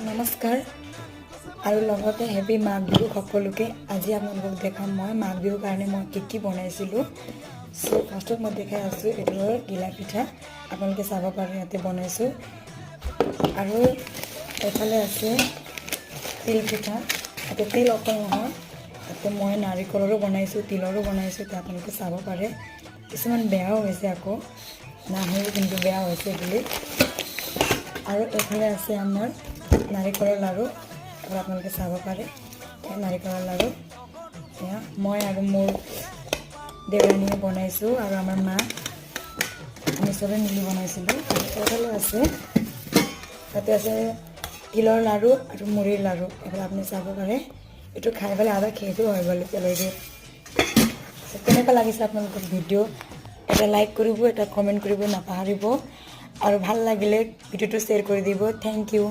নমস্কাৰ আৰু লগতে হেপী মাঘ বিহু সকলোকে। আজি আপোনালোকক দেখাম মই মাঘ বিহুৰ কাৰণে মই কি বনাইছিলোঁ। সো ফাৰ্ষ্টত মই দেখাই আছোঁ, এইটো হ'ল ঘিলা পিঠা। আপোনালোকে চাব পাৰে ইয়াতে বনাইছোঁ। আৰু এফালে আছে তিল পিঠা। ইয়াতে তিল অকল নহয়, তাতে মই নাৰিকলৰো বনাইছোঁ, তিলৰো বনাইছোঁ। এতিয়া আপোনালোকে চাব পাৰে। কিছুমান বেয়াও হৈছে, আকৌ নাহেও কিন্তু বেয়া হৈছে বুলি। আৰু এইফালে আছে আমাৰ নাৰিকলৰ লাড়ু। আৰু আপোনালোকে চাব পাৰে নাৰিকলৰ লাড়ু এয়া মই আৰু মোৰ দেউৰানীয়ে বনাইছোঁ, আৰু আমাৰ মা, আমি চবে মিলি বনাইছিলোঁ। এইফালে আছে, তাতে আছে তিলৰ লাড়ু আৰু মুড়িৰ লাড়ু। এইফালে আপুনি চাব পাৰে। এইটো খাই পেলাই আধা শেষো হৈ গ'ল এতিয়ালৈকে। কেনেকুৱা লাগিছে আপোনালোকৰ ভিডিঅ'? এটা লাইক কৰিব, এটা কমেণ্ট কৰিব নাপাহৰিব, আৰু ভাল লাগিলে ভিডিঅ'টো শ্বেয়াৰ কৰি দিব। Thank U.